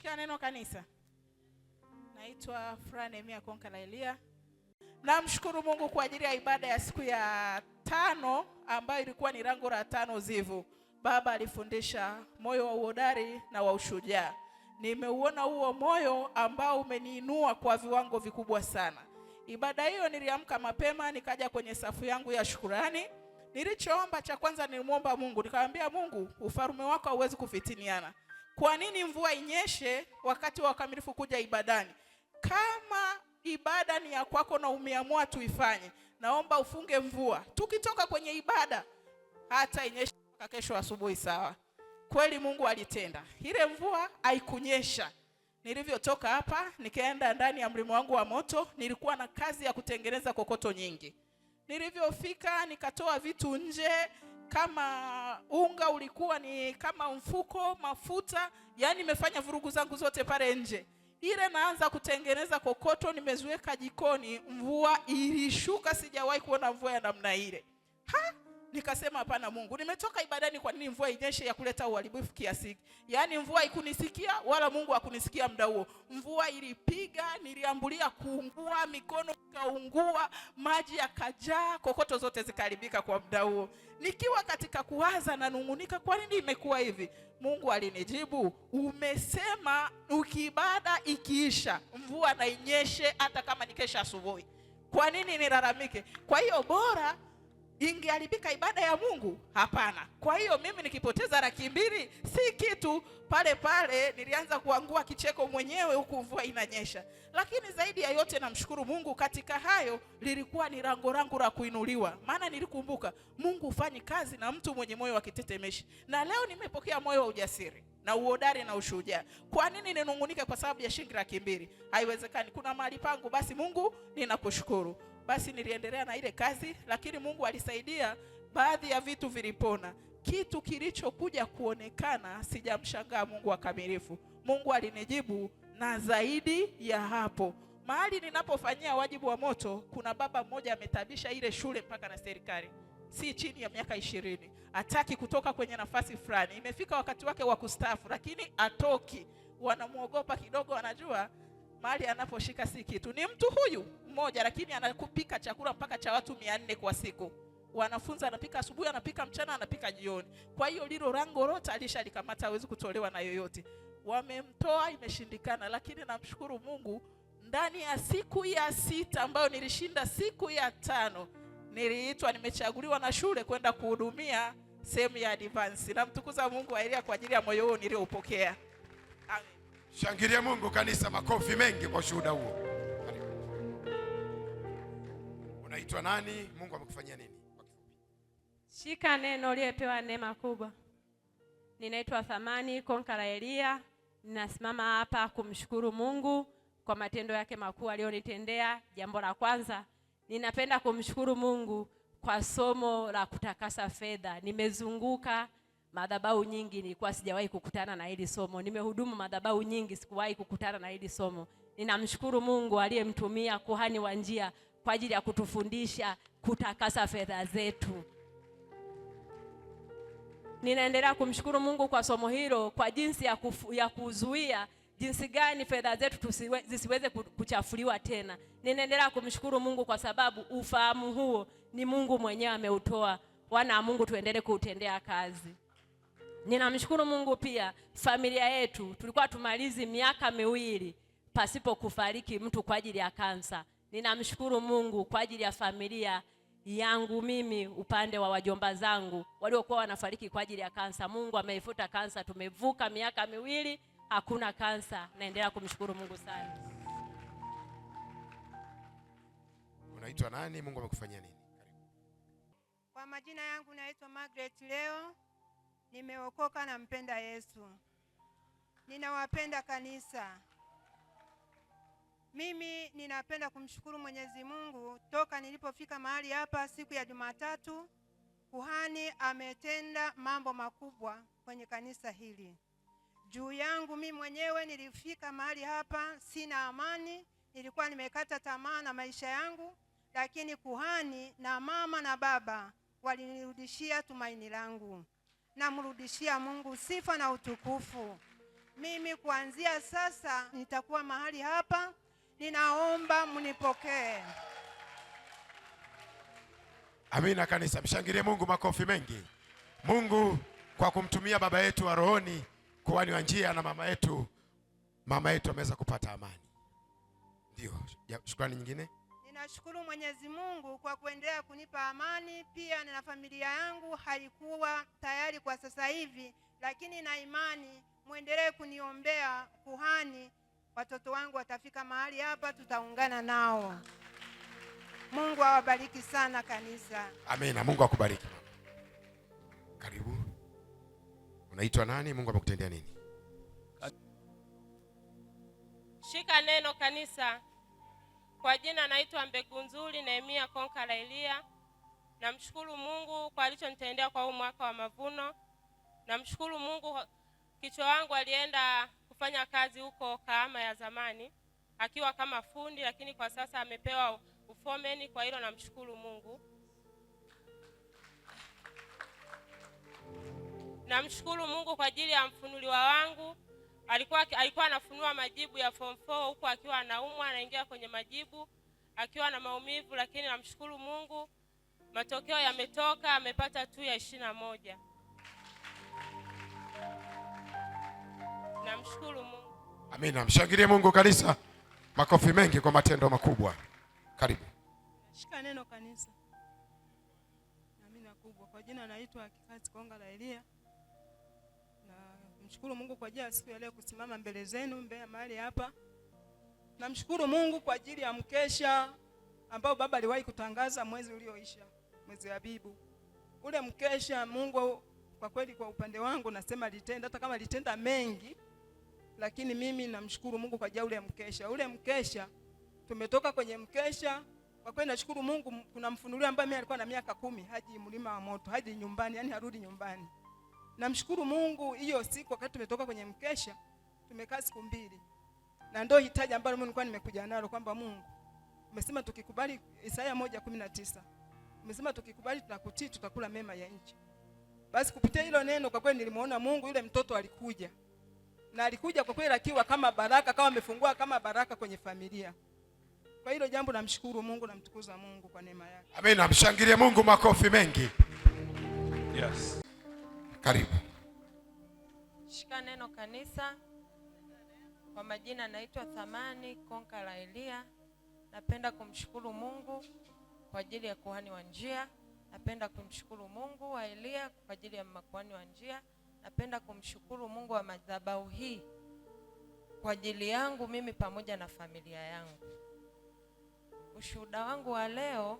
Tumeshika neno kanisa. Naitwa Franemia Konkala Elia. Namshukuru Mungu kwa ajili ya ibada ya siku ya 5 ambayo ilikuwa ni lango la 5 Zivu. Baba alifundisha moyo wa uhodari na wa ushujaa. Nimeuona huo moyo ambao umeniinua kwa viwango vikubwa sana. Ibada hiyo niliamka mapema nikaja kwenye safu yangu ya shukrani. Nilichoomba cha kwanza nilimwomba Mungu, nikamwambia Mungu, ufalme wako hauwezi kufitiniana. Kwa nini mvua inyeshe wakati wa ukamilifu kuja ibadani? Kama ibada ni ya kwako na umeamua tuifanye, naomba ufunge mvua. Tukitoka kwenye ibada hata inyeshe kesho asubuhi sawa. Kweli Mungu alitenda. Ile mvua haikunyesha. Nilivyotoka hapa nikaenda ndani ya mlima wangu wa moto, nilikuwa na kazi ya kutengeneza kokoto nyingi. Nilivyofika nikatoa vitu nje, kama unga ulikuwa ni kama mfuko, mafuta, yani nimefanya vurugu zangu zote pale nje. Ile naanza kutengeneza kokoto nimeziweka jikoni, mvua ilishuka, sijawahi kuona mvua ya namna ile. Nikasema hapana Mungu, nimetoka ibadani, kwa nini mvua inyeshe ya kuleta uharibifu kiasi hiki? Yaani mvua haikunisikia wala Mungu hakunisikia muda huo. Mvua ilipiga, niliambulia kuungua, mikono ikaungua, maji yakajaa, kokoto zote zikaharibika kwa muda huo. Nikiwa katika kuwaza na nungunika, kwa nini imekuwa hivi? Mungu alinijibu, umesema ukibada ikiisha mvua na inyeshe hata kama ni kesho asubuhi. Kwa nini nilalamike? Kwa hiyo bora ingeharibika ibada ya Mungu? Hapana. Kwa hiyo mimi nikipoteza 200 si kitu. Pale pale nilianza kuangua kicheko mwenyewe huku mvua inanyesha. Lakini zaidi ya yote namshukuru Mungu, katika hayo lilikuwa ni lango la kuinuliwa. Maana nilikumbuka Mungu hufanyi kazi na mtu mwenye moyo wa kitetemeshi. Na leo nimepokea moyo wa ujasiri na uhodari na ushujaa. Kwa nini ninungunike kwa sababu ya shilingi 200? Haiwezekani. Kuna mahali pangu, basi Mungu ninakushukuru. Basi niliendelea na ile kazi, lakini Mungu alisaidia, baadhi ya vitu vilipona. Kitu kilichokuja kuonekana, sijamshangaa Mungu akamilifu. Mungu alinijibu na zaidi ya hapo. Mahali ninapofanyia wajibu wa moto, kuna baba mmoja ametabisha ile shule mpaka na serikali. Si chini ya miaka 20. Hataki kutoka kwenye nafasi fulani. Imefika wakati wake wa kustaafu, lakini atoki. Wanamuogopa kidogo, wanajua mahali anaposhika si kitu. Ni mtu huyu mmoja, lakini anakupika chakula mpaka cha watu 400 kwa siku. Wanafunza, anapika asubuhi, anapika mchana, anapika jioni. Kwa hiyo lilo rango lote alishalikamata, hawezi kutolewa na yoyote. Wamemtoa, imeshindikana, lakini namshukuru Mungu, ndani ya siku ya 6 ambayo nilishinda siku ya 5, niliitwa, nimechaguliwa na shule kwenda kuhudumia sehemu ya advance. Namtukuza Mungu wa Elia kwa ajili ya moyo huo nilioupokea. Amen. Shangilia Mungu kanisa, makofi mengi kwa shuhuda huo. Unaitwa nani? Mungu amekufanyia nini? Kwa kifupi. Shika neno uliyepewa neema kubwa. Ninaitwa Thamani Konkala Elia. Ninasimama hapa kumshukuru Mungu kwa matendo yake makuu aliyonitendea. Jambo la kwanza, ninapenda kumshukuru Mungu kwa somo la kutakasa fedha. Nimezunguka madhabahu nyingi, nilikuwa sijawahi kukutana na hili somo. Nimehudumu madhabahu nyingi, sikuwahi kukutana na hili somo. Ninamshukuru Mungu aliyemtumia kuhani wa njia kwa ajili ya kutufundisha kutakasa fedha zetu. Ninaendelea kumshukuru Mungu kwa somo hilo, kwa jinsi ya kuzuia jinsi gani fedha zetu zisiweze kuchafuliwa tena. Ninaendelea kumshukuru Mungu kwa sababu ufahamu huo ni Mungu mwenyewe ameutoa. Wana wa Mungu, tuendelee kuutendea kazi. Ninamshukuru Mungu pia, familia yetu tulikuwa tumalizi miaka 2 pasipo kufariki mtu kwa ajili ya kansa. Ninamshukuru Mungu kwa ajili ya familia yangu mimi, upande wa wajomba zangu waliokuwa wanafariki kwa ajili ya kansa. Mungu ameifuta kansa, tumevuka miaka 2, hakuna kansa. Naendelea kumshukuru Mungu sana. Unaitwa nani? Mungu amekufanyia nini? Karibu. Kwa majina yangu naitwa Margaret Leo. Nimeokoka na mpenda Yesu. Ninawapenda kanisa. Mimi ninapenda kumshukuru Mwenyezi Mungu toka nilipofika mahali hapa siku ya Jumatatu. Kuhani ametenda mambo makubwa kwenye kanisa hili. Juu yangu mimi mwenyewe nilifika mahali hapa sina amani, nilikuwa nimekata tamaa na maisha yangu, lakini kuhani na mama na baba walinirudishia tumaini langu. Namrudishia Mungu sifa na utukufu. Mimi kuanzia sasa nitakuwa mahali hapa, ninaomba mnipokee. Amina kanisa, mshangilie Mungu makofi mengi. Mungu kwa kumtumia baba yetu wa rohoni, kuhani wa njia, na mama yetu ameweza kupata amani. Ndio, shukrani nyingine. Ninashukuru Mwenyezi Mungu kwa kuendelea kunipa amani. Pia na familia yangu haikuwa tayari kwa sasa hivi, lakini na imani muendelee kuniombea kuhani. Watoto wangu watafika mahali hapa, tutaungana nao. Mungu awabariki sana kanisa. Amina, Mungu akubariki. Karibu. Unaitwa nani? Mungu amekutendea nini? Shika neno kanisa. Kwa jina naitwa Mbegu Nzuri Nehemia Konka la Elia. Namshukuru Mungu kwa alichonitendea kwa huu mwaka wa mavuno. Namshukuru Mungu, kichwa wangu alienda kufanya kazi huko Kahama ya zamani akiwa kama fundi, lakini kwa sasa amepewa ufomeni. Kwa hilo namshukuru Mungu. Namshukuru Mungu kwa ajili ya mfunuliwa wangu. Alikuwa anafunua majibu ya form 4 huko akiwa anaumwa, anaingia kwenye majibu akiwa na maumivu, lakini namshukuru Mungu matokeo yametoka, amepata tu ya 21. Namshukuru Mungu. Amina, mshangilie Mungu kanisa makofi mengi kwa matendo makubwa. Karibu. Shika neno kanisa. Amina kubwa. Kwa jina naitwa Kikati Konga la Elia. Namshukuru Mungu kwa ajili ya siku ya leo kusimama mbele zenu mbele mahali hapa. Namshukuru Mungu kwa ajili ya mkesha ambao baba aliwahi kutangaza mwezi ulioisha, mwezi wa Abibu. Ule mkesha Mungu kwa kweli kwa upande wangu nasema litenda, hata kama litenda mengi, lakini mimi namshukuru Mungu kwa ajili ya ule mkesha. Ule mkesha tumetoka kwenye mkesha, kwa kweli nashukuru Mungu. Kuna mfunuliwa ambaye mimi alikuwa na miaka 10 haji mlima wa moto, haji nyumbani, yani harudi nyumbani. Namshukuru Mungu, hiyo siku wakati tumetoka kwenye mkesha tumekaa siku 2. Na ndio hitaji ambalo mimi nilikuwa nimekuja nalo, kwamba Mungu umesema tukikubali, Isaya 1:19. Umesema tukikubali tunakutii, tutakula mema ya nchi. Basi kupitia hilo neno kwa kweli nilimuona Mungu. Yule mtoto alikuja. Na alikuja kwa kweli akiwa kama baraka, kama amefungua kama baraka kwenye familia. Kwa hilo jambo namshukuru Mungu, namtukuza Mungu kwa neema yake. Amina, mshangilie Mungu makofi mengi. Yes. Karibu. Shika neno kanisa. Kwa majina naitwa Thamani Konka la Elia. Napenda kumshukuru Mungu kwa ajili ya kuhani wa njia. Napenda kumshukuru Mungu wa Elia kwa ajili ya makuhani wa njia. Napenda kumshukuru Mungu wa madhabahu hii kwa ajili yangu mimi pamoja na familia yangu. Ushuhuda wangu wa leo,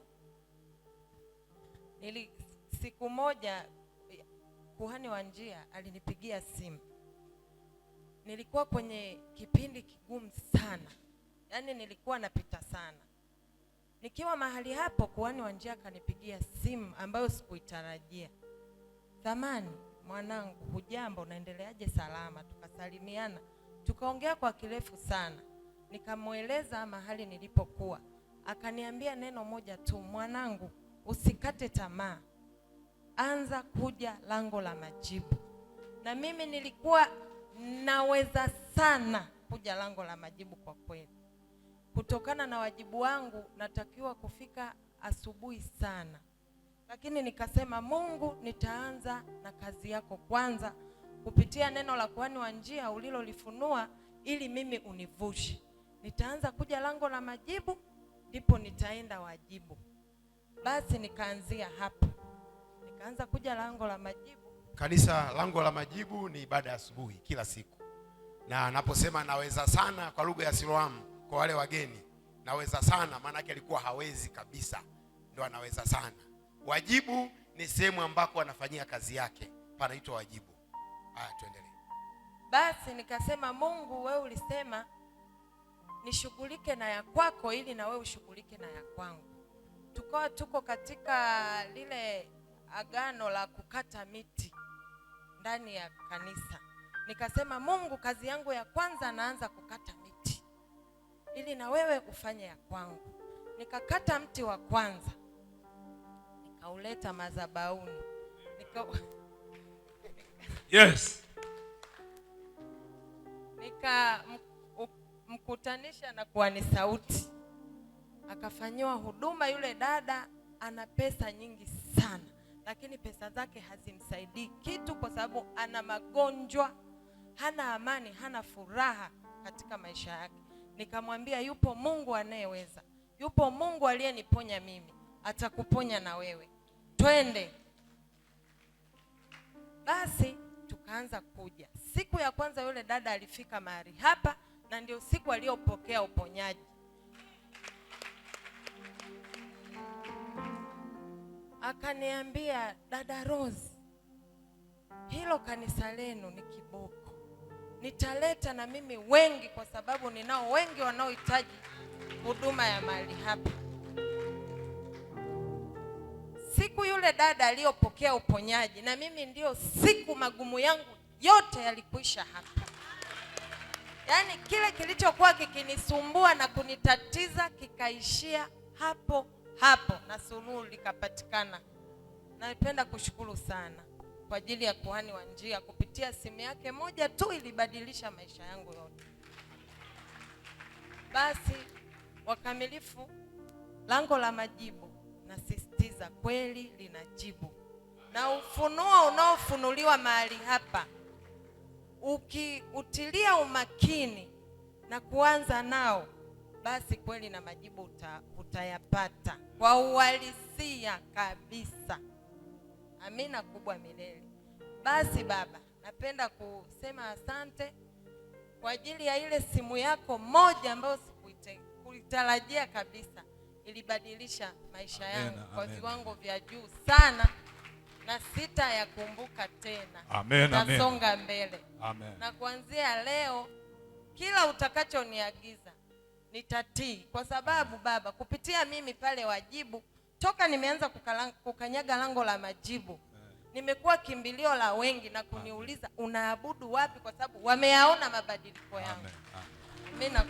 siku moja kuhani wa njia alinipigia simu. Nilikuwa kwenye kipindi kigumu sana. Yaani nilikuwa napita sana. Nikiwa mahali hapo kuhani wa njia akanipigia simu ambayo sikuitarajia. Thamani, mwanangu, hujambo, unaendeleaje? Salama. Tukasalimiana. Tukaongea kwa kirefu sana. Nikamueleza mahali nilipokuwa. Akaniambia neno moja tu, mwanangu, usikate tamaa. Anza kuja lango la majibu. Na mimi nilikuwa naweza sana kuja lango la majibu kwa kweli. Kutokana na wajibu wangu natakiwa kufika asubuhi sana. Lakini nikasema Mungu, nitaanza na kazi yako kwanza kupitia neno la kuhani wa njia ulilolifunua ili mimi univushe. Nitaanza kuja lango la majibu ndipo nitaenda wajibu. Basi nikaanzia hapo. Nikaanza kuja lango la majibu. Kanisa, lango la majibu ni ibada ya asubuhi kila siku. Na anaposema naweza sana kwa lugha ya Siloamu kwa wale wageni, naweza sana maana yake alikuwa hawezi kabisa, ndio anaweza sana. Wajibu ni sehemu ambako anafanyia kazi yake, panaitwa wajibu. Haya, tuendelee. Basi nikasema Mungu, wewe ulisema nishughulike na ya kwako ili na wewe ushughulike na ya kwangu. Tukawa tuko katika lile agano la kukata miti ndani ya kanisa. Nikasema Mungu, kazi yangu ya kwanza naanza kukata miti ili na wewe ufanye ya kwangu. Nikakata mti wa kwanza, nikauleta madhabahuni. Yes. Nikamkutanisha na kuhani Sauti, akafanyiwa huduma. Yule dada ana pesa nyingi sana, lakini pesa zake hazimsaidii kitu, kwa sababu ana magonjwa, hana amani, hana furaha katika maisha yake. Nikamwambia yupo Mungu anayeweza, yupo Mungu aliyeniponya mimi, atakuponya na wewe, twende. Basi tukaanza kuja. Siku ya kwanza yule dada alifika mahali hapa, na ndio siku aliyopokea uponyaji. Akaniambia, dada Rose, hilo kanisa lenu ni kiboko, nitaleta na mimi wengi, kwa sababu ninao wengi wanaohitaji huduma ya mahali hapa. Siku yule dada aliyopokea uponyaji, na mimi ndio siku magumu yangu yote yalikuisha hapa. Yaani kile kilichokuwa kikinisumbua na kunitatiza kikaishia hapo hapo, na suluhu likapatikana. Napenda kushukuru sana kwa ajili ya kuhani wa njia. Kupitia simu yake moja tu ilibadilisha maisha yangu yote. Basi wakamilifu, lango la majibu, nasisitiza kweli linajibu. Na ufunuo unaofunuliwa mahali hapa, ukiutilia umakini na kuanza nao, basi kweli na majibu utayapata kwa uhalisia kabisa. Amina kubwa milele. Basi Baba, napenda kusema asante kwa ajili ya ile simu yako moja ambayo sikuitarajia kabisa, ilibadilisha maisha yangu kwa viwango vya juu sana, na sitayakumbuka tena. Nasonga mbele. Amen. Na kuanzia leo kila utakachoniagiza nitatii, kwa sababu Baba, kupitia mimi pale Wajibu, toka nimeanza kukanyaga lango la majibu, nimekuwa kimbilio la wengi na kuniuliza unaabudu wapi, kwa sababu wameyaona mabadiliko yangu. Amen.